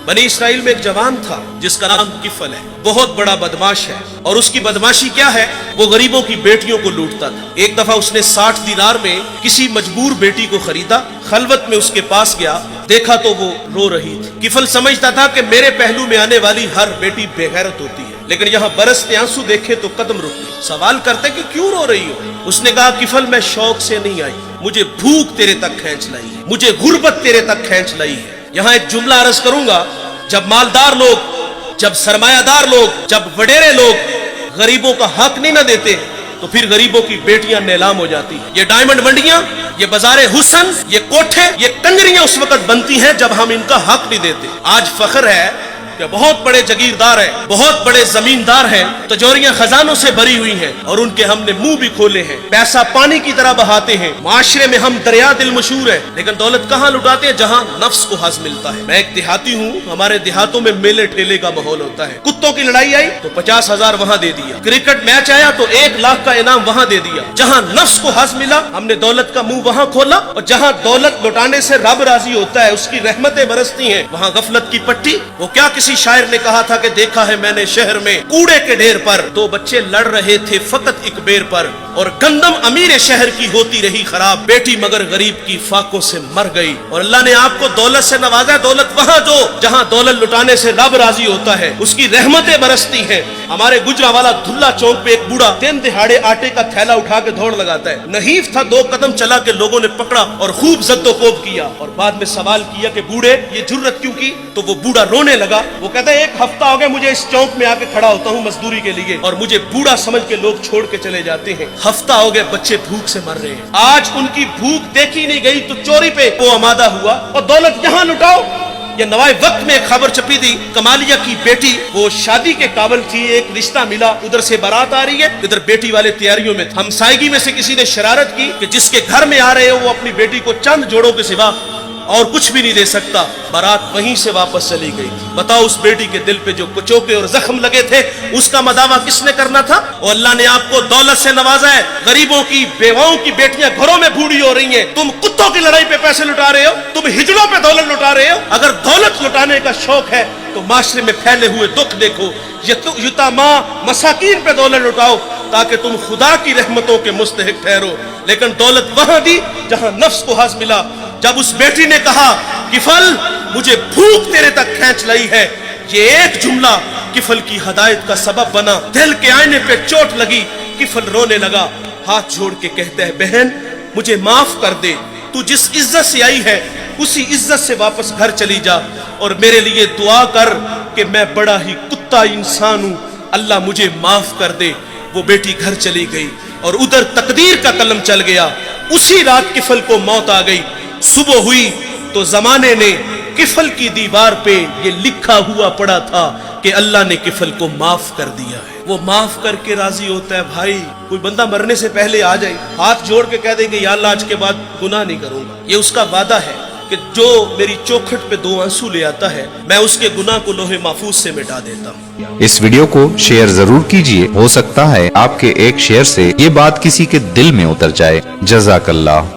बनी इसराइल में एक जवान था जिसका नाम किफल है। बहुत बड़ा बदमाश है और उसकी बदमाशी क्या है, वो गरीबों की बेटियों को लूटता था। एक दफा उसने 60 दिनार में किसी मजबूर बेटी को खरीदा। खलवत में उसके पास गया, देखा तो वो रो रही थी। किफल समझता था कि मेरे पहलू में आने वाली हर बेटी बेगैरत होती है, लेकिन यहाँ बरसते आंसू देखे तो कदम रुक गए। सवाल करते कि क्यों रो रही हो? उसने कहा किफल मैं शौक से नहीं आई, मुझे भूख तेरे तक खींच लाई है, मुझे गुर्बत तेरे तक खींच लाई है। यहाँ एक जुमला अर्ज करूंगा, जब मालदार लोग, जब सरमायादार लोग, जब वडेरे लोग गरीबों का हक नहीं न देते तो फिर गरीबों की बेटियां नीलाम हो जाती हैं। ये डायमंड मंडियां, ये बाजारे हुसन, ये कोठे, ये कंजरियां उस वक्त बनती हैं जब हम इनका हक नहीं देते। आज फख्र है कि बहुत बड़े जगीरदार हैं, बहुत बड़े जमींदार हैं, तिजोरियां खजानों से भरी हुई हैं और उनके हमने मुंह भी खोले हैं, पैसा पानी की तरह बहाते हैं। माशरे में हम दरिया दिल मशहूर है, लेकिन दौलत कहाँ लुटाते हैं? जहाँ नफ्स को हज मिलता है। मैं एक देहाती हूँ, हमारे देहातों में मेले ठेले का माहौल होता है। कुत्तों की लड़ाई आई तो 50,000 वहाँ दे दिया, क्रिकेट मैच आया तो 1 लाख का इनाम वहाँ दे दिया। जहाँ नफ्स को हज मिला हमने दौलत का मुंह वहाँ खोला, और जहाँ दौलत लुटाने से रब राजी होता है, उसकी रहमतें बरसती हैं, वहाँ गफलत की पट्टी। वो क्या किसी शायर ने कहा था कि देखा है मैंने शहर में कूड़े के ढेर पर 2 बच्चे लड़ रहे थे फकत एक बेर पर, और गंदम अमीर शहर की होती रही खराब, बेटी मगर गरीब की फाकों से मर गई। और अल्लाह ने आपको दौलत से नवाजा, दौलत वहाँ दो जहाँ दौलत लुटाने से रब राजी होता है, उसकी रहमतें बरसती हैं। हमारे गुजरावाला धुल्ला चौक पे एक बूढ़ा दिन दिहाड़े आटे का थैला उठा के दौड़ लगाता है। नहीफ था, 2 कदम चला के लोगों ने पकड़ा और खूब जद्दोकोब किया, और बाद में सवाल किया कि बूढ़े ये जुर्रत क्यों की? तो वो बूढ़ा रोने लगा। वो कहता है 1 हफ्ता हो गया मुझे इस चौक में आके खड़ा होता हूँ मजदूरी के लिए, और मुझे बूढ़ा समझ के लोग छोड़ के चले जाते हैं। हफ्ता हो गया बच्चे भूख से मर रहे हैं। आज उनकी भूख देखी नहीं गई तो चोरी पे वो आमादा हुआ, और दौलत यहाँ लुटाओ। ये नवाए वक्त में एक खबर छपी थी, कमालिया की बेटी वो शादी के काबिल थी, एक रिश्ता मिला, उधर से बारात आ रही है, इधर बेटी वाले तैयारियों में। हमसायगी में से किसी ने शरारत की कि जिसके घर में आ रहे हो वो अपनी बेटी को चंद जोड़ों के सिवा और कुछ भी नहीं दे सकता। बारात वहीं से वापस चली गई थी। बताओ उस बेटी के दिल पे जो कुचोके और जख्म लगे थे, उसका मदावा किसने करना था? और अल्लाह ने आपको दौलत से नवाजा है। गरीबों की बेवाओं की बेटियां घरों में बूढ़ी हो रही हैं, तुम कुत्तों की लड़ाई पे पैसे लुटा रहे हो, तुम हिजड़ों पे दौलत लुटा रहे हो। अगर दौलत लुटाने का शौक है तो माशरे में फैले हुए दुख देखो, युतामा मसाकीन पे दौलत लुटाओ ताकि तुम खुदा की रहमतों के मुस्तहिक ठहरो। लेकिन दौलत वहां दी जहां नफ्स को हज मिला। जब उस बेटी ने कहा किफल मुझे भूख तेरे तक खींच लाई है, ये एक जुमला किफल की हदायत का सबब बना। दिल के आईने पे चोट लगी, किफल रोने लगा, हाथ जोड़ के कहता है बहन मुझे माफ कर दे, तू जिस इज्जत से आई है उसी इज्जत से वापस घर चली जा, और मेरे लिए दुआ कर कि मैं बड़ा ही कुत्ता इंसान हूं, अल्लाह मुझे माफ कर दे। वो बेटी घर चली गई और उधर तकदीर का कलम चल गया। उसी रात किफल को मौत आ गई। सुबह हुई तो जमाने ने किफल की दीवार पे ये लिखा हुआ पड़ा था कि अल्लाह ने किफल को माफ कर दिया है। वो माफ करके राजी होता है। भाई कोई बंदा मरने से पहले आ जाए, हाथ जोड़ के कह दे कि या अल्लाह आज के बाद गुनाह नहीं करूंगा, ये उसका वादा है कि जो मेरी चौखट पे 2 आंसू ले आता है मैं उसके गुनाह को लोहे महफूज से मिटा देता हूँ। इस वीडियो को शेयर जरूर कीजिए, हो सकता है आपके एक शेयर से ये बात किसी के दिल में उतर जाए। जज़ाकल्लाह।